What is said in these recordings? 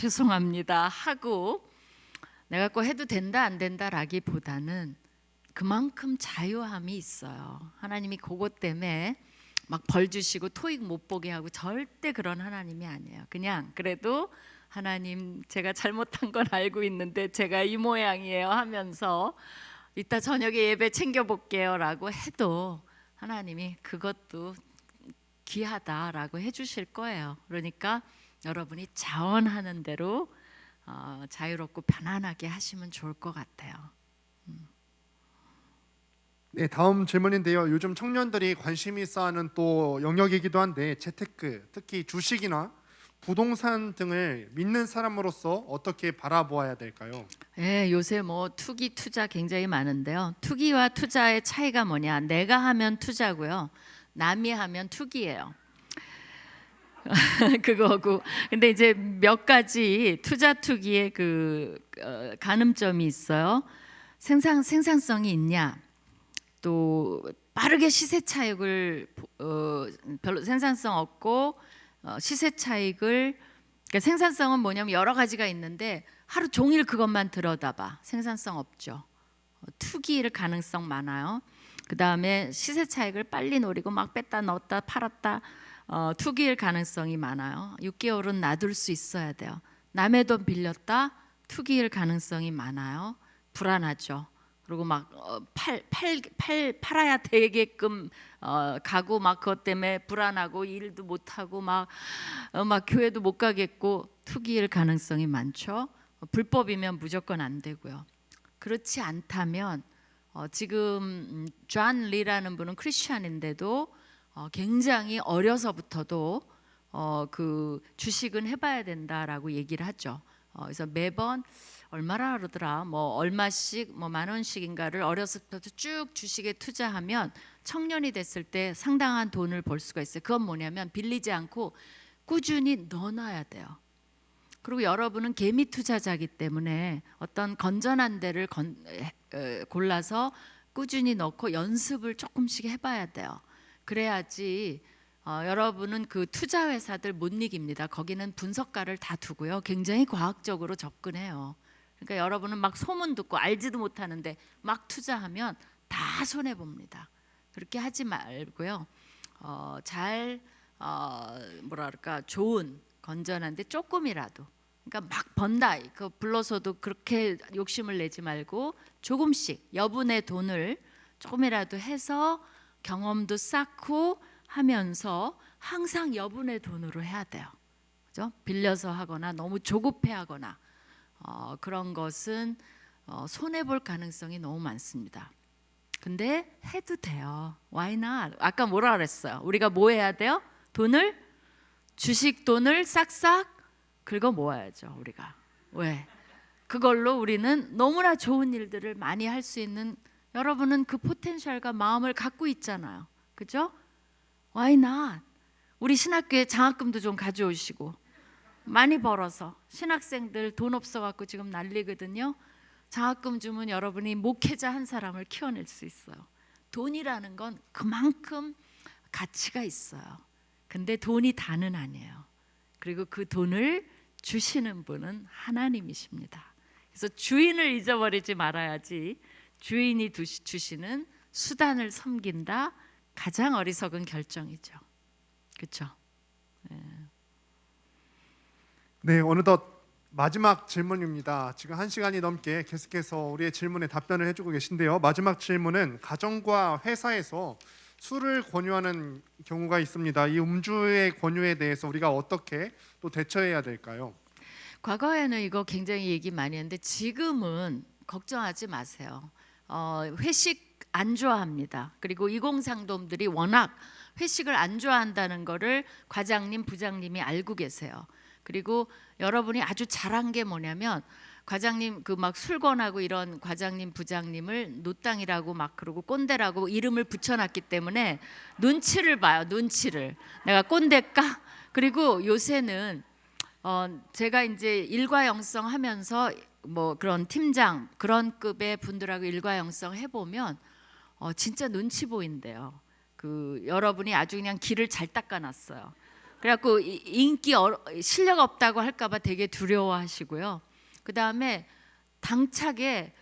죄송합니다 하고 내가 꼭 해도 된다 안 된다라기보다는 그만큼 자유함이 있어요. 하나님이 그것 때문에 막 벌 주시고 토익 못 보게 하고 절대 그런 하나님이 아니에요. 그냥 그래도 하나님 제가 잘못한 건 알고 있는데 제가 이 모양이에요 하면서 이따 저녁에 예배 챙겨볼게요 라고 해도 하나님이 그것도 귀하다라고 해주실 거예요. 그러니까 여러분이 자원하는 대로 자유롭고 편안하게 하시면 좋을 것 같아요. 네, 다음 질문인데요. 요즘 청년들이 관심이 있어하는 또 영역이기도 한데 재테크, 특히 주식이나 부동산 등을 믿는 사람으로서 어떻게 바라보아야 될까요? 예, 요새 뭐 투기 투자 굉장히 많은데요. 투기와 투자의 차이가 뭐냐? 내가 하면 투자고요. 남이 하면 투기예요. 그거고. 근데 이제 몇 가지 투자 투기의 가늠점이 있어요. 생산성이 있냐? 또 빠르게 시세 차익을 별로 생산성 없고 시세 차익을 그러니까 생산성은 뭐냐면 여러 가지가 있는데 하루 종일 그것만 들여다봐 생산성 없죠. 투기일 가능성 많아요. 그 다음에 시세 차익을 빨리 노리고 막 뺐다 넣었다 팔았다 투기일 가능성이 많아요. 6개월은 놔둘 수 있어야 돼요. 남의 돈 빌렸다 투기일 가능성이 많아요. 불안하죠. 그리고 막 팔아야 되게끔 가고 막 그것 때문에 불안하고 일도 못 하고 막 교회도 못 가겠고 투기일 가능성이 많죠. 불법이면 무조건 안 되고요. 그렇지 않다면 지금 존 리라는 분은 크리스찬인데도 굉장히 어려서부터도 그 주식은 해봐야 된다라고 얘기를 하죠. 그래서 매번 얼마나 그러더라 뭐 얼마씩 뭐 만 원씩인가를 어려서부터 쭉 주식에 투자하면 청년이 됐을 때 상당한 돈을 벌 수가 있어요. 그건 뭐냐면 빌리지 않고 꾸준히 넣어놔야 돼요. 그리고 여러분은 개미 투자자이기 때문에 어떤 건전한 데를 골라서 꾸준히 넣고 연습을 조금씩 해봐야 돼요. 그래야지 여러분은 그 투자 회사들 못 이깁니다. 거기는 분석가를 다 두고요. 굉장히 과학적으로 접근해요. 그러니까 여러분은 막 소문 듣고 알지도 못하는데 막 투자하면 다 손해 봅니다. 그렇게 하지 말고요. 뭐랄까 좋은 건전한데 조금이라도 그러니까 막 번다 그 불러서도 그렇게 욕심을 내지 말고 조금씩 여분의 돈을 조금이라도 해서 경험도 쌓고 하면서 항상 여분의 돈으로 해야 돼요. 그죠? 빌려서 하거나 너무 조급해하거나 그런 것은 손해 볼 가능성이 너무 많습니다. 근데 해도 돼요. Why not? 아까 뭐라 그랬어요? 우리가 뭐 해야 돼요? 주식 돈을 싹싹 긁어 모아야죠. 우리가 왜? 그걸로 우리는 너무나 좋은 일들을 많이 할 수 있는 여러분은 그 포텐셜과 마음을 갖고 있잖아요. 그죠? Why not? 우리 신학교에 장학금도 좀 가져오시고 많이 벌어서 신학생들 돈 없어갖고 지금 난리거든요. 장학금 주면 여러분이 목회자 한 사람을 키워낼 수 있어요. 돈이라는 건 그만큼 가치가 있어요. 근데 돈이 다는 아니에요. 그리고 그 돈을 주시는 분은 하나님이십니다. 그래서 주인을 잊어버리지 말아야지. 주인이 주시는 수단을 섬긴다. 가장 어리석은 결정이죠. 그렇죠? 네, 어느덧 마지막 질문입니다. 지금 1시간이 넘게 계속해서 우리의 질문에 답변을 해주고 계신데요. 마지막 질문은 가정과 회사에서 술을 권유하는 경우가 있습니다. 이 음주의 권유에 대해서 우리가 어떻게 또 대처해야 될까요? 과거에는 이거 굉장히 얘기 많이 했는데 지금은 걱정하지 마세요. 회식 안 좋아합니다. 그리고 2030들이 워낙 회식을 안 좋아한다는 거를 과장님, 부장님이 알고 계세요. 그리고 여러분이 아주 잘한 게 뭐냐면 과장님 그 막 술권하고 이런 과장님, 부장님을 노땅이라고 막 그러고 꼰대라고 이름을 붙여놨기 때문에 눈치를 봐요. 눈치를. 내가 꼰대일까? 그리고 요새는 제가 이제 일과영성 하면서 뭐 그런 팀장 그런 급의 분들하고 일과영성 해보면 진짜 눈치 보인대요. 그 여러분이 아주 그냥 길을 잘 닦아놨어요. 그래갖고 실력 없다고 할까봐 되게 두려워하시고요. 그 다음에 당차게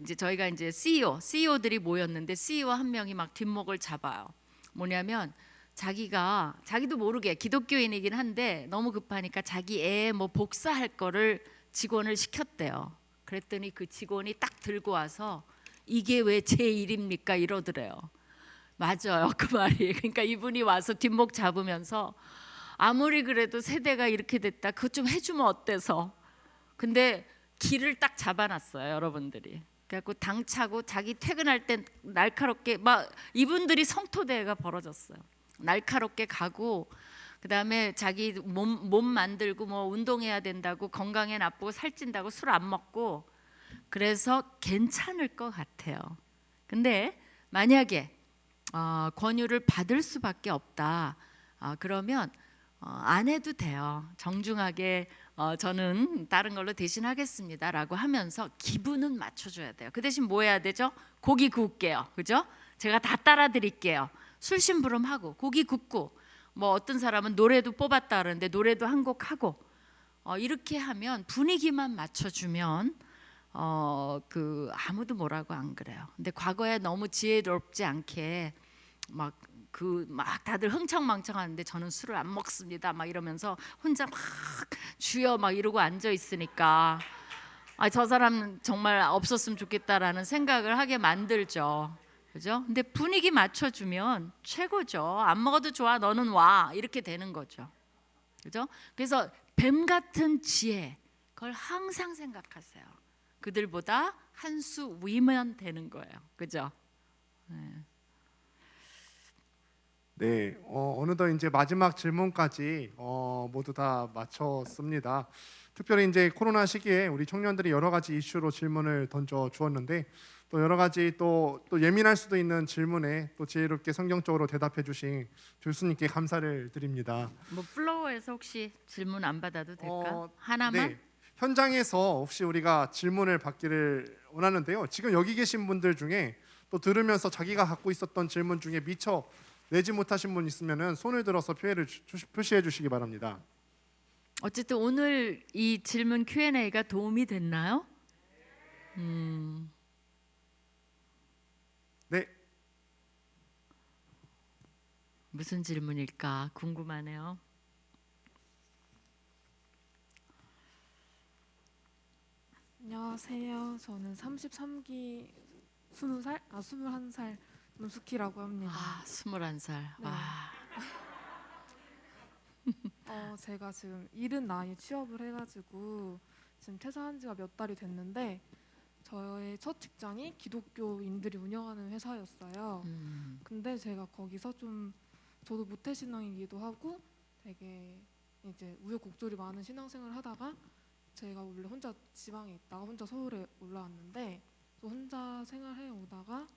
이제 저희가 이제 CEO들이 모였는데 CEO 한 명이 막 뒷목을 잡아요. 뭐냐면 자기도 모르게 기독교인이긴 한데 너무 급하니까 자기 애 뭐 복사할 거를 직원을 시켰대요. 그랬더니 그 직원이 딱 들고 와서 이게 왜 제 일입니까 이러더래요. 맞아요, 그 말이. 그러니까 이분이 와서 뒷목 잡으면서 아무리 그래도 세대가 이렇게 됐다, 그것 좀 해주면 어때서. 근데 길을 딱 잡아놨어요, 여러분들이. 그래갖고 당차고 자기 퇴근할 때 날카롭게 막 이분들이 성토대회가 벌어졌어요. 날카롭게 가고 그다음에 자기 몸 만들고 뭐 운동해야 된다고, 건강에 나쁘고 살찐다고 술 안 먹고, 그래서 괜찮을 것 같아요. 근데 만약에 권유를 받을 수밖에 없다, 그러면 안 해도 돼요. 정중하게 저는 다른 걸로 대신하겠습니다라고 하면서 기분은 맞춰줘야 돼요. 그 대신 뭐 해야 되죠? 고기 구울게요, 그죠? 제가 다 따라 드릴게요. 술심부름하고 고기 굽고, 뭐 어떤 사람은 노래도 뽑았다 그러는데 노래도 한 곡 하고, 이렇게 하면 분위기만 맞춰주면 아무도 뭐라고 안 그래요. 근데 과거에 너무 지혜롭지 않게 막 다들 흥청망청하는데 저는 술을 안 먹습니다 막 이러면서 혼자 막 주여 막 이러고 앉아 있으니까 저 사람 정말 없었으면 좋겠다라는 생각을 하게 만들죠. 그죠? 근데 분위기 맞춰주면 최고죠. 안 먹어도 좋아, 너는 와, 이렇게 되는 거죠. 그죠? 그래서 뱀 같은 지혜, 그걸 항상 생각하세요. 그들보다 한 수 위면 되는 거예요. 그죠? 네, 어느덧 이제 마지막 질문까지 모두 다 마쳤습니다. 특별히 이제 코로나 시기에 우리 청년들이 여러 가지 이슈로 질문을 던져 주었는데, 또 여러 가지 또 예민할 수도 있는 질문에 또 지혜롭게 성경적으로 대답해 주신 교수님께 감사를 드립니다. 뭐 플로어에서 혹시 질문 안 받아도 될까? 하나만? 네, 현장에서 혹시 우리가 질문을 받기를 원하는데요. 지금 여기 계신 분들 중에 또 들으면서 자기가 갖고 있었던 질문 중에 미처 내지 못하신 분 있으면은 손을 들어서 표시해 주시기 바랍니다. 어쨌든 오늘 이 질문 Q&A가 도움이 됐나요? 네, 무슨 질문일까 궁금하네요. 안녕하세요. 저는 33기 21살 문숙희라고 합니다. 21살. 네. 와. 제가 지금 이른 나이에 취업을 해가지고 지금 퇴사한 지가 몇 달이 됐는데, 저의 첫 직장이 기독교인들이 운영하는 회사였어요. 근데 제가 거기서 좀, 저도 모태신앙이기도 하고 되게 이제 우여곡절이 많은 신앙생활을 하다가, 제가 원래 혼자 지방에 있다가 혼자 서울에 올라왔는데, 또 혼자 생활해 오다가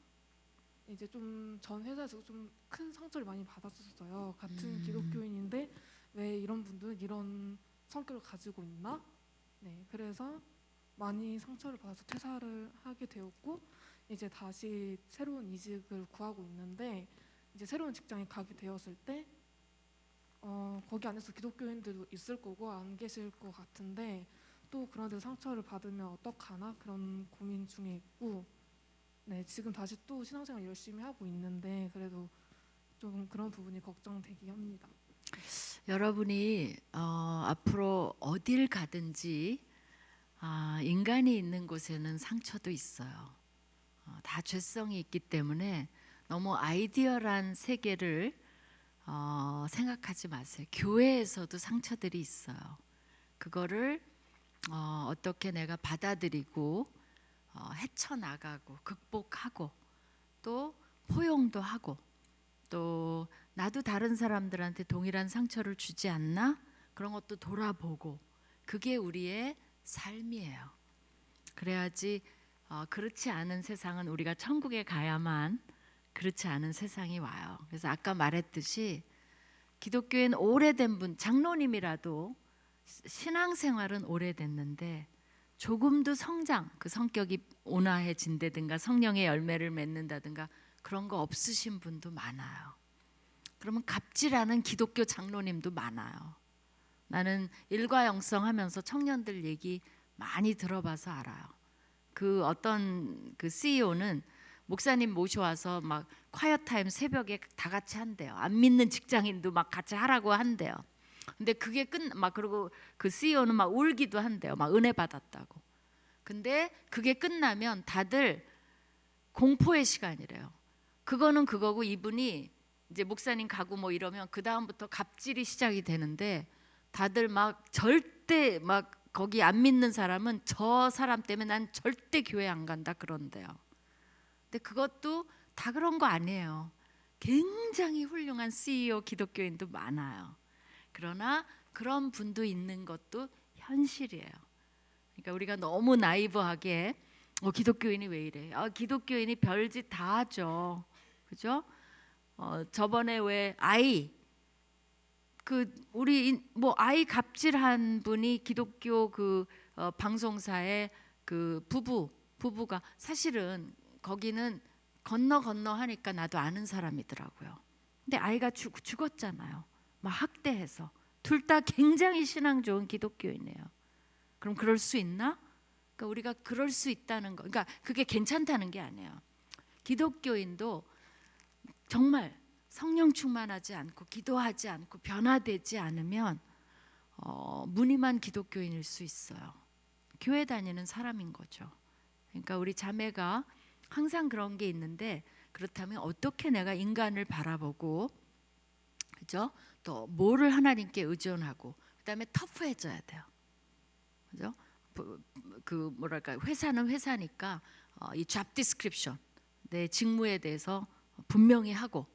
이제 좀 전 회사에서 좀 큰 상처를 많이 받았었어요. 같은 기독교인인데 왜 이런 분들은 이런 성격을 가지고 있나? 네, 그래서 많이 상처를 받아서 퇴사를 하게 되었고, 이제 다시 새로운 이직을 구하고 있는데, 이제 새로운 직장에 가게 되었을 때 거기 안에서 기독교인들도 있을 거고 안 계실 것 같은데, 또 그런 데서 상처를 받으면 어떡하나 그런 고민 중에 있고, 네, 지금 다시 또 신앙생활 열심히 하고 있는데 그래도 좀 그런 부분이 걱정되긴 합니다. 여러분이 앞으로 어딜 가든지 인간이 있는 곳에는 상처도 있어요. 다 죄성이 있기 때문에 너무 아이디얼한 세계를 생각하지 마세요. 교회에서도 상처들이 있어요. 그거를 어떻게 내가 받아들이고 헤쳐나가고 극복하고 또 포용도 하고, 또 나도 다른 사람들한테 동일한 상처를 주지 않나? 그런 것도 돌아보고, 그게 우리의 삶이에요. 그래야지 그렇지 않은 세상은 우리가 천국에 가야만 그렇지 않은 세상이 와요. 그래서 아까 말했듯이 기독교인 오래된 분, 장로님이라도 신앙생활은 오래됐는데 조금도 성장, 그 성격이 온화해진다든가 성령의 열매를 맺는다든가 그런 거 없으신 분도 많아요. 그러면 갑질하는 기독교 장로님도 많아요. 나는 일과 영성 하면서 청년들 얘기 많이 들어봐서 알아요. 그 어떤 그 CEO는 목사님 모셔와서 막 콰이어 타임 새벽에 다 같이 한대요. 안 믿는 직장인도 막 같이 하라고 한대요. 근데 그게 막 그리고 그 CEO는 막 울기도 한대요. 막 은혜 받았다고. 근데 그게 끝나면 다들 공포의 시간이래요. 그거는 그거고 이분이 이제 목사님 가고 뭐 이러면 그 다음부터 갑질이 시작이 되는데 다들 막 절대 막 거기 안 믿는 사람은 저 사람 때문에 난 절대 교회 안 간다 그런대요. 근데 그것도 다 그런 거 아니에요. 굉장히 훌륭한 CEO 기독교인도 많아요. 그러나 그런 분도 있는 것도 현실이에요. 그러니까 우리가 너무 나이브하게 기독교인이 왜 이래? 기독교인이 별짓 다 하죠. 그죠? 저번에 왜 우리 뭐 아이 갑질한 분이 기독교 방송사의 그 부부가 사실은 거기는 건너 하니까 나도 아는 사람이더라고요. 근데 아이가 죽었잖아요. 막 학대해서. 둘 다 굉장히 신앙 좋은 기독교인이에요. 그럼 그럴 수 있나? 그러니까 우리가 그럴 수 있다는 거. 그러니까 그게 괜찮다는 게 아니에요. 기독교인도 정말 성령 충만하지 않고 기도하지 않고 변화되지 않으면 무늬만 기독교인일 수 있어요. 교회 다니는 사람인 거죠. 그러니까 우리 자매가 항상 그런 게 있는데 그렇다면 어떻게 내가 인간을 바라보고 그죠? 또 뭐를 하나님께 의존하고 그다음에 터프해져야 돼요. 그죠? 그 뭐랄까 회사는 회사니까 이 잡 디스크립션 내 직무에 대해서 분명히 하고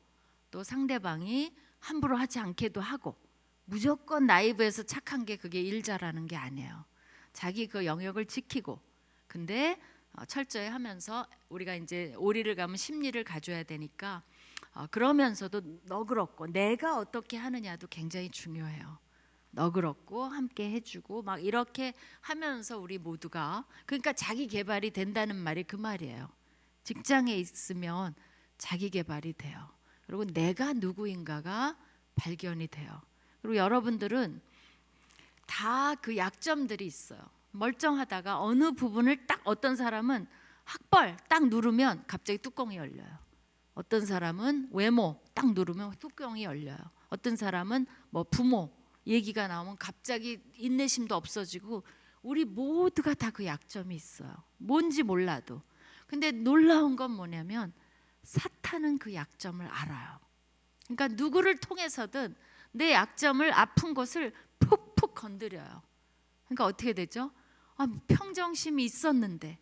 또 상대방이 함부로 하지 않게도 하고 무조건 나이브해서 착한 게 그게 일 잘하는 게 아니에요. 자기 그 영역을 지키고 근데 철저히 하면서 우리가 이제 오리를 가면 심리를 가져야 되니까 그러면서도 너그럽고 내가 어떻게 하느냐도 굉장히 중요해요. 너그럽고 함께 해주고 막 이렇게 하면서 우리 모두가 그러니까 자기 개발이 된다는 말이 그 말이에요. 직장에 있으면 자기 개발이 돼요. 그리고 내가 누구인가가 발견이 돼요. 그리고 여러분들은 다 그 약점들이 있어요. 멀쩡하다가 어느 부분을 딱 어떤 사람은 학벌 딱 누르면 갑자기 뚜껑이 열려요. 어떤 사람은 외모 딱 누르면 뚜껑이 열려요. 어떤 사람은 뭐 부모 얘기가 나오면 갑자기 인내심도 없어지고 우리 모두가 다 그 약점이 있어요. 뭔지 몰라도. 근데 놀라운 건 뭐냐면 사탄은 그 약점을 알아요. 그러니까 누구를 통해서든 내 약점을 아픈 것을 푹푹 건드려요. 그러니까 어떻게 되죠? 평정심이 있었는데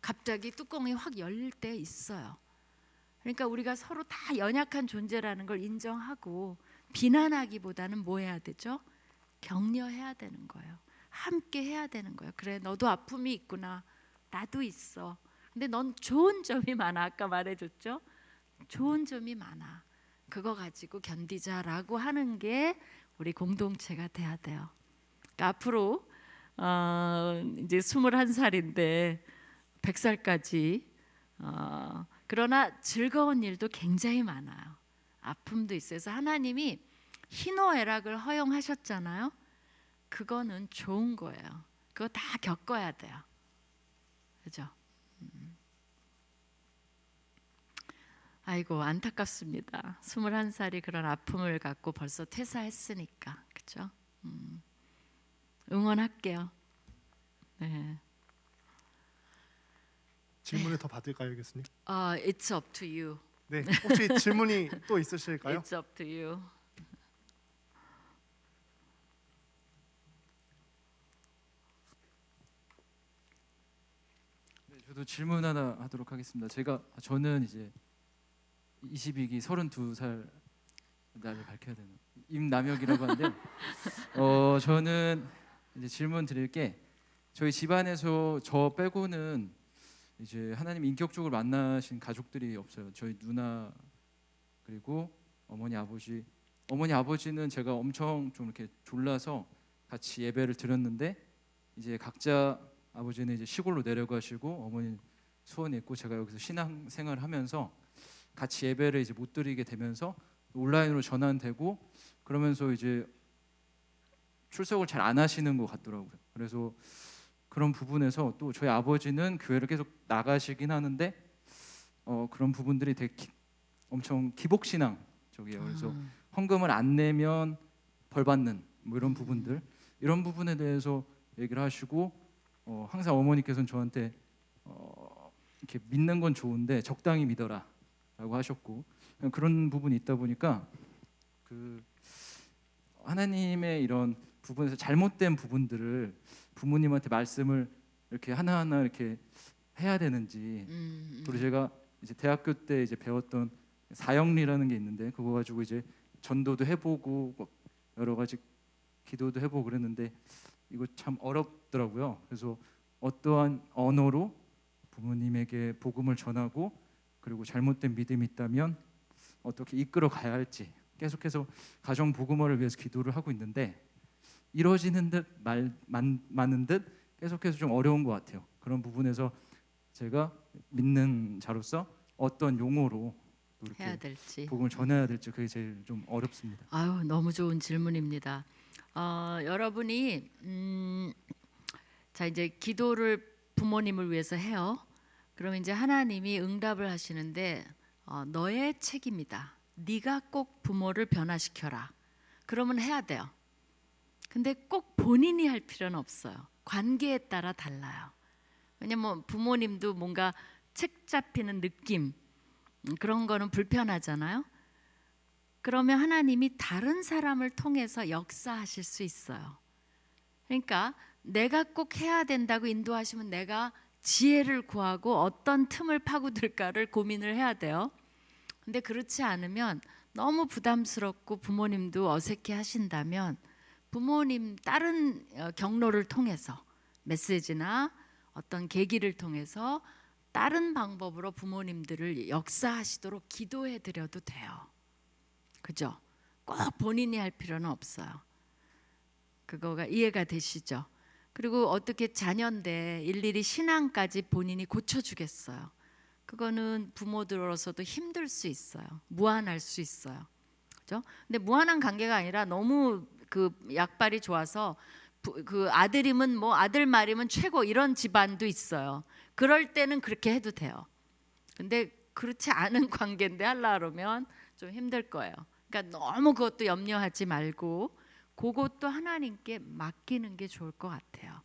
갑자기 뚜껑이 확 열릴 때 있어요. 그러니까 우리가 서로 다 연약한 존재라는 걸 인정하고 비난하기보다는 뭐 해야 되죠? 격려해야 되는 거예요. 함께 해야 되는 거예요. 그래, 너도 아픔이 있구나. 나도 있어. 근데 넌 좋은 점이 많아. 아까 말해줬죠? 좋은 점이 많아. 그거 가지고 견디자라고 하는 게 우리 공동체가 돼야 돼요. 그러니까 앞으로 이제 21살인데 100살까지 그러나 즐거운 일도 굉장히 많아요. 아픔도 있어요. 그래서 하나님이 희노애락을 허용하셨잖아요. 그거는 좋은 거예요. 그거 다 겪어야 돼요. 그죠? 아이고 안타깝습니다. 21살이 그런 아픔을 갖고 벌써 퇴사했으니까. 그죠? 응원할게요. 네. 질문을 더 받을까요, 교수님? It's up to you. 네, 혹시 질문이 또 있으실까요? It's up to you. 네, 저도 질문 하나 하도록 하겠습니다. 저는 이제 22기 32살 나이를 밝혀야 되나? 임남혁이라고 하는데 저는 이제 질문 드릴 게 저희 집안에서 저 빼고는 이제 하나님 인격적으로 만나신 가족들이 없어요. 저희 누나 그리고 어머니 아버지는 제가 엄청 좀 이렇게 졸라서 같이 예배를 드렸는데 이제 각자 아버지는 이제 시골로 내려가시고 어머니는 수원에 있고 제가 여기서 신앙생활을 하면서 같이 예배를 이제 못 드리게 되면서 온라인으로 전환되고 그러면서 이제 출석을 잘 안 하시는 것 같더라고요. 그래서 그런 부분에서 또 저희 아버지는 교회를 계속 나가시긴 하는데 그런 부분들이 되게 엄청 기복신앙적이에요. 그래서 헌금을 안 내면 벌 받는 뭐 이런 부분들, 이런 부분에 대해서 얘기를 하시고 항상 어머니께서는 저한테 이렇게 믿는 건 좋은데 적당히 믿어라라고 하셨고, 그런 부분이 있다 보니까 그 하나님의 이런 부분에서 잘못된 부분들을 부모님한테 말씀을 이렇게 하나하나 이렇게 해야 되는지, 그리고 제가 이제 대학교 때 이제 배웠던 사형리라는 게 있는데 그거 가지고 이제 전도도 해보고 뭐 여러 가지 기도도 해보고 그랬는데 이거 참 어렵더라고요. 그래서 어떠한 언어로 부모님에게 복음을 전하고 그리고 잘못된 믿음이 있다면 어떻게 이끌어 가야 할지 계속해서 가정 복음화를 위해서 기도를 하고 있는데 이루어지는 듯 많은 듯 계속해서 좀 어려운 것 같아요. 그런 부분에서 제가 믿는 자로서 어떤 용어로 또 이렇게 해야 될지. 복음을 전해야 될지 그게 제일 좀 어렵습니다. 아유, 너무 좋은 질문입니다. 여러분이 자 이제 기도를 부모님을 위해서 해요. 그럼 이제 하나님이 응답을 하시는데 너의 책임이다. 네가 꼭 부모를 변화시켜라. 그러면 해야 돼요. 근데 꼭 본인이 할 필요는 없어요. 관계에 따라 달라요. 왜냐면 부모님도 뭔가 책 잡히는 느낌 그런 거는 불편하잖아요. 그러면 하나님이 다른 사람을 통해서 역사하실 수 있어요. 그러니까 내가 꼭 해야 된다고 인도하시면 내가 지혜를 구하고 어떤 틈을 파고들까를 고민을 해야 돼요. 근데 그렇지 않으면 너무 부담스럽고 부모님도 어색해 하신다면 부모님 다른 경로를 통해서 메시지나 어떤 계기를 통해서 다른 방법으로 부모님들을 역사하시도록 기도해 드려도 돼요. 그죠? 꼭 본인이 할 필요는 없어요. 그거가 이해가 되시죠? 그리고 어떻게 자녀인데 일일이 신앙까지 본인이 고쳐주겠어요. 그거는 부모들로서도 힘들 수 있어요. 무한할 수 있어요. 그죠? 근데 무한한 관계가 아니라 너무 그 약발이 좋아서 그 아들이면 뭐 아들 말이면 최고 이런 집안도 있어요. 그럴 때는 그렇게 해도 돼요. 근데 그렇지 않은 관계인데 하려 그러면 좀 힘들 거예요. 그러니까 너무 그것도 염려하지 말고 그것도 하나님께 맡기는 게 좋을 것 같아요.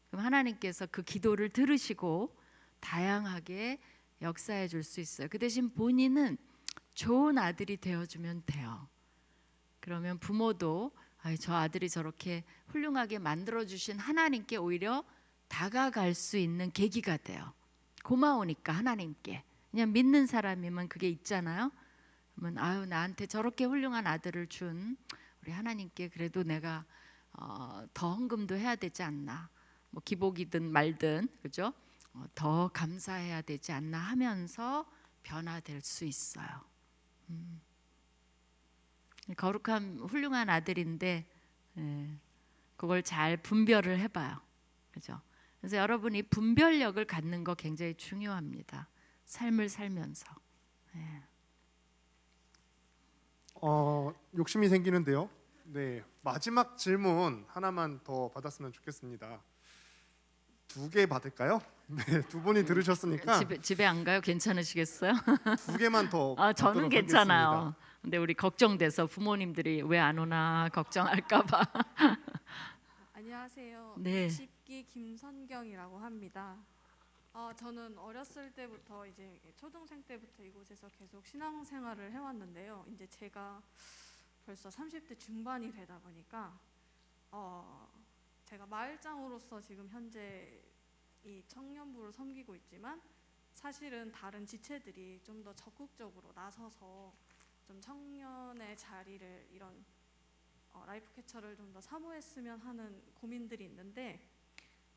그럼 하나님께서 그 기도를 들으시고 다양하게 역사해 줄 수 있어요. 그 대신 본인은 좋은 아들이 되어주면 돼요. 그러면 부모도 저 아들이 저렇게 훌륭하게 만들어주신 하나님께 오히려 다가갈 수 있는 계기가 돼요. 고마우니까 하나님께. 그냥 믿는 사람이면 그게 있잖아요. 그러면 나한테 저렇게 훌륭한 아들을 준 우리 하나님께 그래도 내가 더 헌금도 해야 되지 않나. 뭐 기복이든 말든 그죠? 더 감사해야 되지 않나 하면서 변화될 수 있어요. 거룩한 훌륭한 아들인데 그걸 잘 분별을 해봐요. 그죠? 그래서 여러분이 분별력을 갖는 거 굉장히 중요합니다. 삶을 살면서. 욕심이 생기는데요. 네, 마지막 질문 하나만 더 받았으면 좋겠습니다. 2개 받을까요? 네, 두 분이 들으셨으니까 집에 안 가요? 괜찮으시겠어요? 2개만 더 저는 받도록 괜찮아요. 하겠습니다. 근데 우리 걱정돼서 부모님들이 왜 안 오나 걱정할까봐. 안녕하세요. 네. 60기 김선경이라고 합니다. 저는 어렸을 때부터 이제 초등생 때부터 이곳에서 계속 신앙생활을 해왔는데요. 이제 제가 벌써 30대 중반이 되다 보니까 제가 마을장으로서 지금 현재 이 청년부를 섬기고 있지만 사실은 다른 지체들이 좀 더 적극적으로 나서서 좀 청년의 자리를 이런 라이프 캐쳐를 좀 더 사모했으면 하는 고민들이 있는데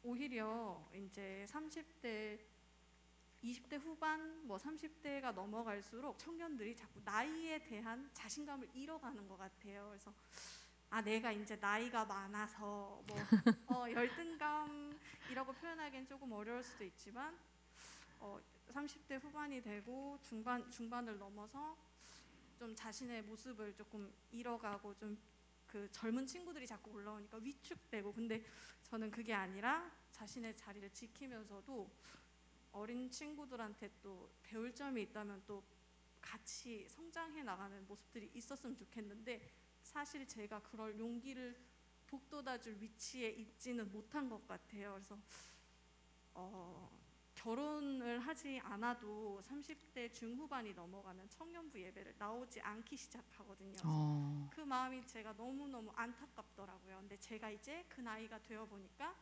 오히려 이제 30대, 20대 후반, 뭐 30대가 넘어갈수록 청년들이 자꾸 나이에 대한 자신감을 잃어가는 것 같아요. 그래서 내가 이제 나이가 많아서 뭐 열등감이라고 표현하기엔 조금 어려울 수도 있지만 30대 후반이 되고 중반을 넘어서 좀 자신의 모습을 조금 잃어가고 좀 그 젊은 친구들이 자꾸 올라오니까 위축되고, 근데 저는 그게 아니라 자신의 자리를 지키면서도 어린 친구들한테 또 배울 점이 있다면 또 같이 성장해 나가는 모습들이 있었으면 좋겠는데, 사실 제가 그럴 용기를 북돋아줄 위치에 있지는 못한 것 같아요. 그래서 결혼을 하지 않아도 30대 중후반이 넘어가면 청년부 예배를 나오지 않기 시작하거든요. 그래서 그 마음이 제가 너무너무 안타깝더라고요. 근데 제가 이제 그 나이가 되어 보니까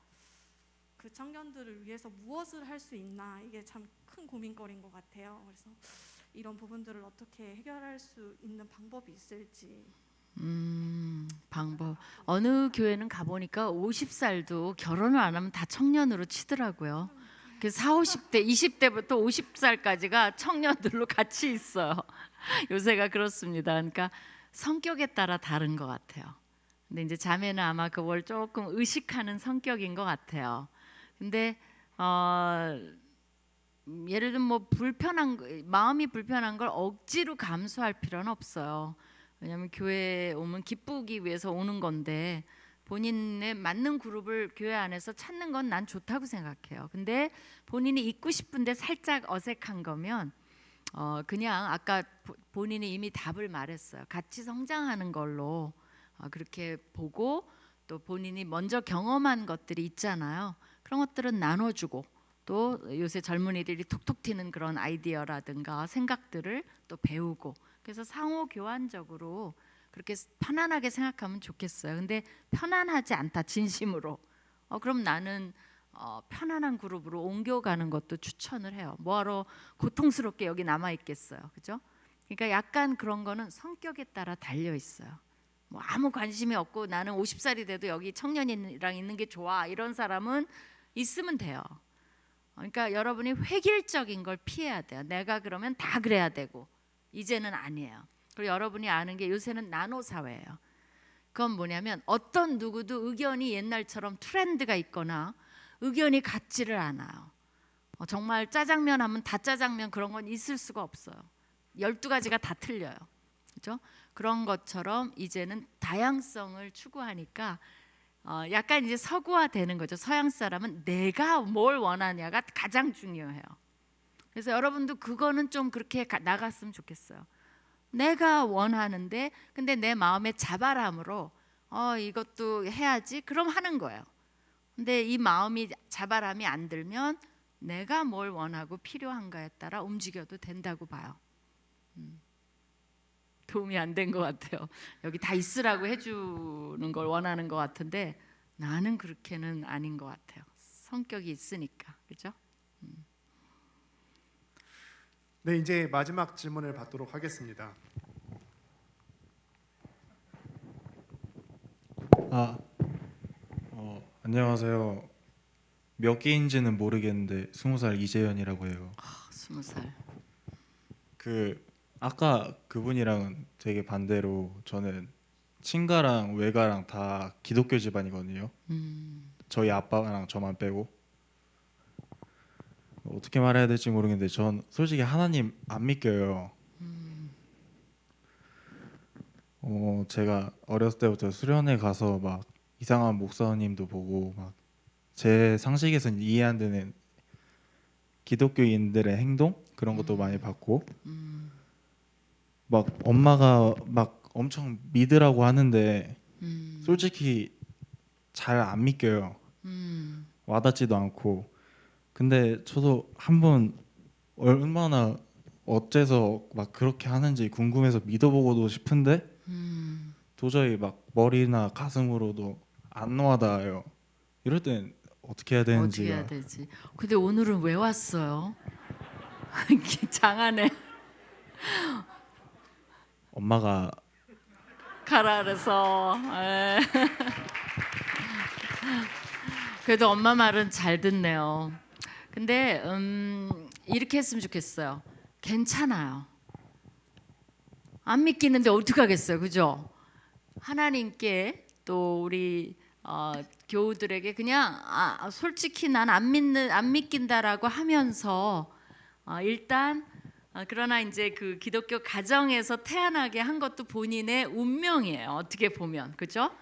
그 청년들을 위해서 무엇을 할 수 있나, 이게 참 큰 고민거리인 것 같아요. 그래서 이런 부분들을 어떻게 해결할 수 있는 방법이 있을지. 방법. 어느 교회는 가보니까 50살도 결혼을 안 하면 다 청년으로 치더라고요. 그래서 40, 50대, 20대부터 50살까지가 청년들로 같이 있어요. 요새가 그렇습니다. 그러니까 성격에 따라 다른 것 같아요. 근데 이제 자매는 아마 그걸 조금 의식하는 성격인 것 같아요. 근데 예를 들면 뭐 마음이 불편한 걸 억지로 감수할 필요는 없어요. 왜냐하면 교회에 오면 기쁘기 위해서 오는 건데, 본인의 맞는 그룹을 교회 안에서 찾는 건 난 좋다고 생각해요. 근데 본인이 있고 싶은데 살짝 어색한 거면 그냥 아까 본인이 이미 답을 말했어요. 같이 성장하는 걸로 그렇게 보고, 또 본인이 먼저 경험한 것들이 있잖아요. 그런 것들은 나눠주고, 또 요새 젊은이들이 톡톡 튀는 그런 아이디어라든가 생각들을 또 배우고, 그래서 상호 교환적으로 그렇게 편안하게 생각하면 좋겠어요. 근데 편안하지 않다, 진심으로. 그럼 나는 편안한 그룹으로 옮겨가는 것도 추천을 해요. 뭐하러 고통스럽게 여기 남아 있겠어요, 그죠? 그러니까 약간 그런 거는 성격에 따라 달려 있어요. 뭐 아무 관심이 없고 나는 50살이 돼도 여기 청년이랑 있는 게 좋아, 이런 사람은 있으면 돼요. 그러니까 여러분이 획일적인 걸 피해야 돼요. 내가 그러면 다 그래야 되고, 이제는 아니에요. 그리고 여러분이 아는 게 요새는 나노 사회예요. 그건 뭐냐면 어떤 누구도 의견이 옛날처럼 트렌드가 있거나 의견이 같지를 않아요. 정말 짜장면 하면 다 짜장면, 그런 건 있을 수가 없어요. 12가지가 다 틀려요. 그렇죠? 그런 것처럼 이제는 다양성을 추구하니까 약간 이제 서구화되는 거죠. 서양 사람은 내가 뭘 원하냐가 가장 중요해요. 그래서 여러분도 그거는 좀 그렇게 나갔으면 좋겠어요. 내가 원하는데, 근데 내 마음의 자발함으로 이것도 해야지, 그럼 하는 거예요. 근데 이 마음이 자발함이 안 들면 내가 뭘 원하고 필요한가에 따라 움직여도 된다고 봐요. 도움이 안 된 것 같아요. 여기 다 있으라고 해주는 걸 원하는 것 같은데 나는 그렇게는 아닌 것 같아요. 성격이 있으니까, 그렇죠? 네, 이제 마지막 질문을 받도록 하겠습니다. 안녕하세요. 몇 개인지는 모르겠는데 20살 이재현이라고 해요. 20살. 아까 그분이랑은 되게 반대로 저는 친가랑 외가랑 다 기독교 집안이거든요. 저희 아빠랑 저만 빼고. 어떻게 말해야 될지 모르겠는데 전 솔직히 하나님 안 믿겨요. 제가 어렸을 때부터 수련회 가서 막 이상한 목사님도 보고, 막 제 상식에서는 이해 안 되는 기독교인들의 행동, 그런 것도 많이 봤고, 막 엄마가 막 엄청 믿으라고 하는데 솔직히 잘 안 믿겨요. 와닿지도 않고. 근데 저도 한번 얼마나 어째서 막 그렇게 하는지 궁금해서 믿어보고도 싶은데 도저히 막 머리나 가슴으로도 안 와닿아요. 이럴 땐 어떻게 해야 어떻게 되는지가. 해야 되지? 근데 오늘은 왜 왔어요? 이렇게 장안에 엄마가 가라 그래서. 그래도 엄마 말은 잘 듣네요. 근데 이렇게 했으면 좋겠어요. 괜찮아요. 안 믿기는데 어떡하겠어요, 그죠? 하나님께 또 우리 교우들에게 그냥 솔직히 난 안 믿긴다라고 하면서 일단 그러나 이제 그 기독교 가정에서 태어나게 한 것도 본인의 운명이에요. 어떻게 보면 그죠?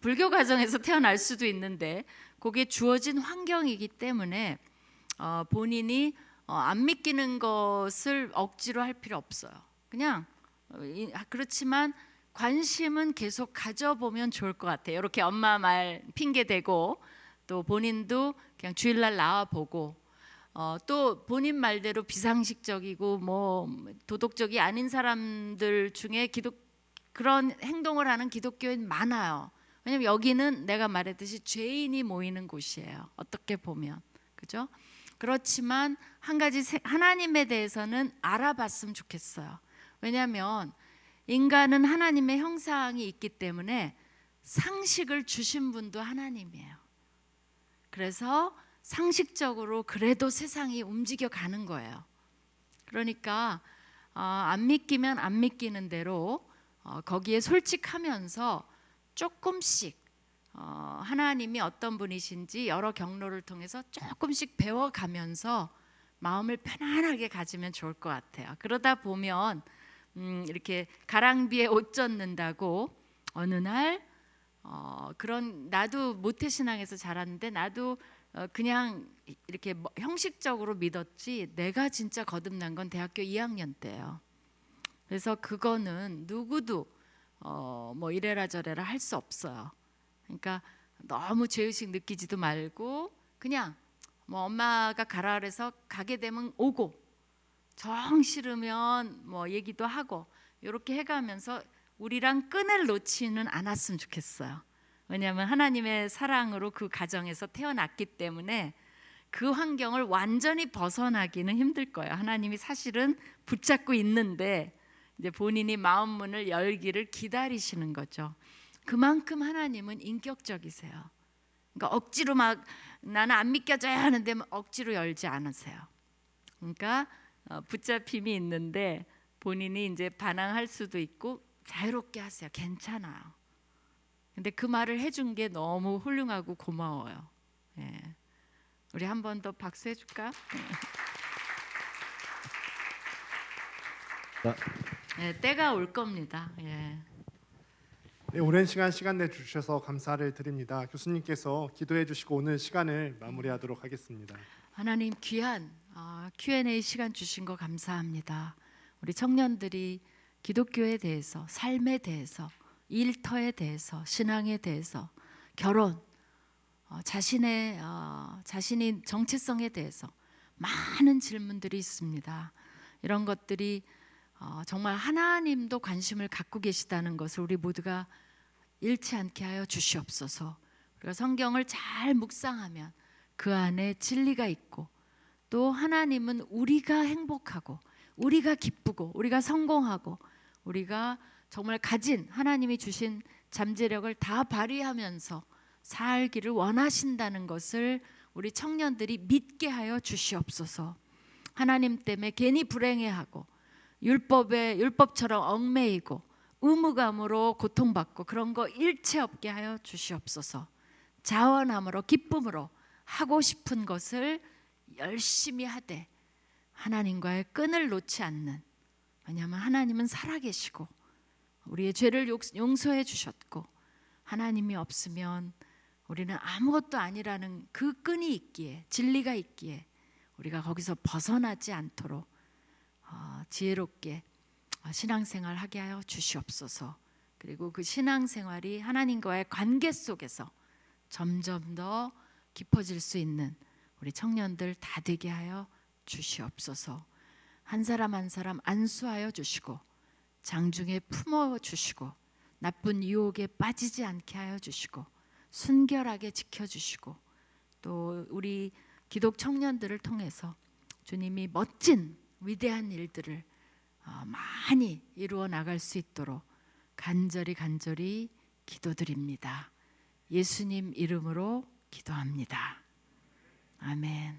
불교 가정에서 태어날 수도 있는데 그게 주어진 환경이기 때문에 본인이 안 믿기는 것을 억지로 할 필요 없어요. 그냥 그렇지만 관심은 계속 가져보면 좋을 것 같아요. 이렇게 엄마 말 핑계 대고 또 본인도 그냥 주일날 나와 보고 또 본인 말대로 비상식적이고 뭐 도덕적이 아닌 사람들 중에 그런 행동을 하는 기독교인 많아요. 왜냐면 여기는 내가 말했듯이 죄인이 모이는 곳이에요. 어떻게 보면 그죠? 그렇지만 한 가지 하나님에 대해서는 알아봤으면 좋겠어요. 왜냐하면 인간은 하나님의 형상이 있기 때문에 상식을 주신 분도 하나님이에요. 그래서 상식적으로 그래도 세상이 움직여 가는 거예요. 그러니까 안 믿기면 안 믿기는 대로 거기에 솔직하면서 조금씩 하나님이 어떤 분이신지 여러 경로를 통해서 조금씩 배워가면서 마음을 편안하게 가지면 좋을 것 같아요. 그러다 보면 이렇게 가랑비에 옷 젖는다고 어느 날 그런 나도 모태신앙에서 자랐는데 나도 그냥 이렇게 형식적으로 믿었지 내가 진짜 거듭난 건 대학교 2학년 때예요. 그래서 그거는 누구도 뭐 이래라 저래라 할 수 없어요. 그러니까 너무 죄의식 느끼지도 말고 그냥 뭐 엄마가 가라 그래서 가게 되면 오고 정 싫으면 뭐 얘기도 하고 이렇게 해가면서 우리랑 끈을 놓지는 않았으면 좋겠어요. 왜냐하면 하나님의 사랑으로 그 가정에서 태어났기 때문에 그 환경을 완전히 벗어나기는 힘들 거예요. 하나님이 사실은 붙잡고 있는데 이제 본인이 마음 문을 열기를 기다리시는 거죠. 그만큼 하나님은 인격적이세요. 그러니까 억지로 막 나는 안 믿겨져야 하는데 억지로 열지 않으세요. 그러니까 붙잡힘이 있는데 본인이 이제 반항할 수도 있고 자유롭게 하세요. 괜찮아요. 근데 그 말을 해준 게 너무 훌륭하고 고마워요. 예. 우리 한 번 더 박수 해줄까? 예, 때가 올 겁니다. 예. 네, 오랜 시간 내주셔서 감사를 드립니다. 교수님께서 기도해 주시고 오늘 시간을 마무리하도록 하겠습니다. 하나님 귀한 Q&A 시간 주신 거 감사합니다. 우리 청년들이 기독교에 대해서, 삶에 대해서, 일터에 대해서, 신앙에 대해서, 결혼, 자신이 정체성에 대해서 많은 질문들이 있습니다. 이런 것들이 정말 하나님도 관심을 갖고 계시다는 것을 우리 모두가 잃지 않게 하여 주시옵소서. 우리가 성경을 잘 묵상하면 그 안에 진리가 있고 또 하나님은 우리가 행복하고 우리가 기쁘고 우리가 성공하고 우리가 정말 가진 하나님이 주신 잠재력을 다 발휘하면서 살기를 원하신다는 것을 우리 청년들이 믿게 하여 주시옵소서. 하나님 때문에 괜히 불행해하고 율법처럼 얽매이고 의무감으로 고통받고 그런 거 일체 없게 하여 주시옵소서. 자원함으로 기쁨으로 하고 싶은 것을 열심히 하되 하나님과의 끈을 놓지 않는, 왜냐하면 하나님은 살아계시고 우리의 죄를 용서해 주셨고 하나님이 없으면 우리는 아무것도 아니라는 그 끈이 있기에, 진리가 있기에 우리가 거기서 벗어나지 않도록 지혜롭게 신앙생활 하게 하여 주시옵소서. 그리고 그 신앙생활이 하나님과의 관계 속에서 점점 더 깊어질 수 있는 우리 청년들 다 되게 하여 주시옵소서. 한 사람 한 사람 안수하여 주시고 장중에 품어 주시고 나쁜 유혹에 빠지지 않게 하여 주시고 순결하게 지켜주시고 또 우리 기독 청년들을 통해서 주님이 멋진 위대한 일들을 많이 이루어 나갈 수 있도록 간절히 기도드립니다. 예수님 이름으로 기도합니다. 아멘.